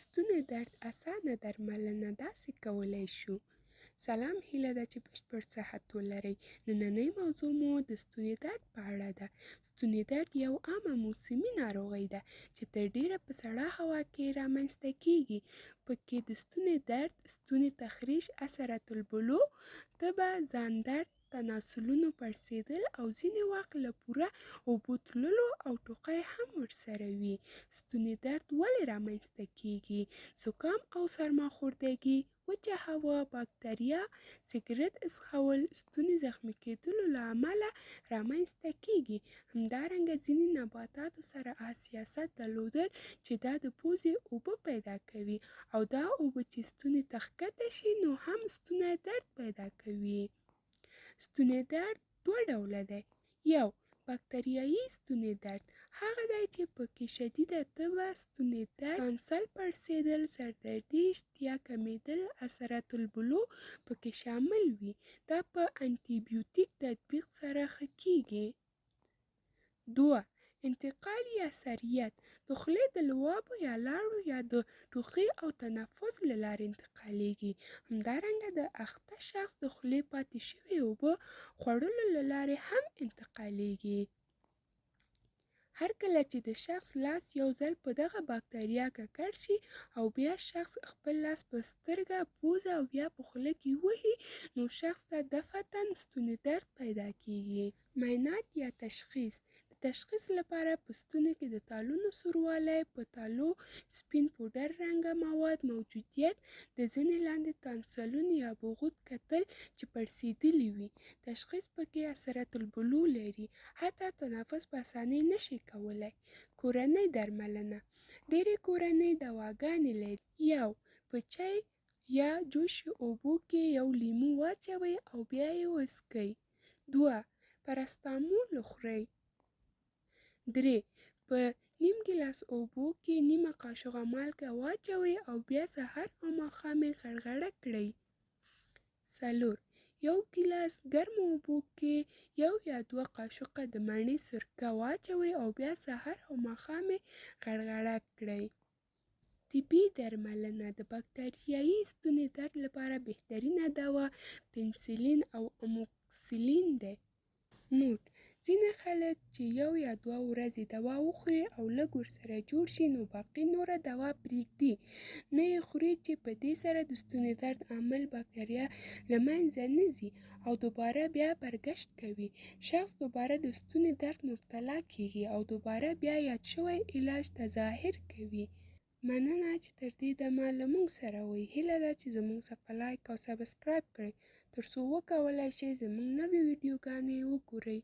ستوني درد اسانه درملنه داسې کولی شو. سلام، هیله ده چې بشپړ صحت ولرئ. نننۍ موضوع مو د ستوني درد په اړه ده. ستوني درد یو عامه موسمي ناروغي ده چې تر ډیره په سړه هوا کې رامنځته کیږي. پکې د ستوني درد، ستوني تخریش، اثرات البلوع، تبه، ځان درد، تناسلونو پړسېدل او ځینې وخت له پوره اوبو تللو او ټوخی هم ورسره وي. ستوني درد ولې رامنځته کیږي؟ زکام او سرماخوردګي، وچه هوا، باکتریا، سګرټ څښل، ستوني زخمي کېدلو له امله رامنځته کیږي. همدارنګه ځینې نباتاتو سره حساسیت درلودل چې دا د پوزې اوبه پیدا کوي او دا اوبه چې ستوني ته ښکته شي نو هم ستوني درد پیدا کوي. ستوني درد دوه ډوله دی. یو، باکتریایي ستوني درد هغه دی چې پکې شدیده تبه، ستوني درد، تانسل پړسېدل، سردردي، اشتها کمېدل، اثرات البلوع پکې شامل وي. دا په انټي بیوټیک تطبیق سره ښه کېږي. دوه، انتقالي یا سریت د خولې د لوابو یا لاړو یا د ټوخي او تنفس له لارې انتقالېږي. همدارنګه د اخته شخص د خولې پاتې شوې اوبه خوړلو له لارې هم انتقالېږي. هر کله چې د شخص لاس یو ځل په دغه باکتریا ککړ شي او بیا شخص خپل لاس په سترګه، پوزه او یا په خوله کې وهي نو شخص ته دفعتاً ستوني درد پیدا کېږي. معاینات یا تشخیص: د تشخیص لپاره په ستوني کې د تالونو سوروالی، په تالو سپین پوډر رنګه مواد موجودیت، د ځینې لاندې تانسلونو یا بغوت کتل چې پړسېدلي وي. تشخیص پکې اثرات البلوع لري، حتی تنفس په اسانۍ نشي کولی. کورنۍ درملنه: ډېرې کورنۍ دواګانې لري. یو، په چای یا جوشې اوبو کې یو لیمو واچوئ او بیا یې وڅښئ. دوه، پاراسټامول وخورئ. درې، په نیم ګیلاس اوبو کې نیمه قاشوغه مالګه واچوئ او بیا سهار او ماښام یې غړغړه کړئ. څلور، یو ګیلاس ګرمو اوبو کې یو یا دوه قاشقه د مڼې سرکه واچوئ او بیا سهار او ماښام یې غړغړه کړئ. طبي درملنه: د باکتریایي ستوني درد لپاره بهترینه دوا پنسلین او اموکسیلین دی. نوټ: ځینې خلک چې یو یا دوه ورځې دوا وخوري او لږ ورسره جوړ شي نو باقي نوره دوا پرېږدي، نه یې خوري چې په دې سره د ستوني درد عامل باکتریا له منځه نه ځي او دوباره بیا برګشت کوي. شخص دوباره د ستوني درد مبتلا کېږي او دوباره بیا یاد شوی علاج تظاهر کوي. مننه چې تر دې دمه له موږ سره وئ. هیله ده چې زموږ صفحه لایک او سبسکرایب کړئ ترڅو وکولای شئ زموږ نوې ویډیوګانې وګورئ.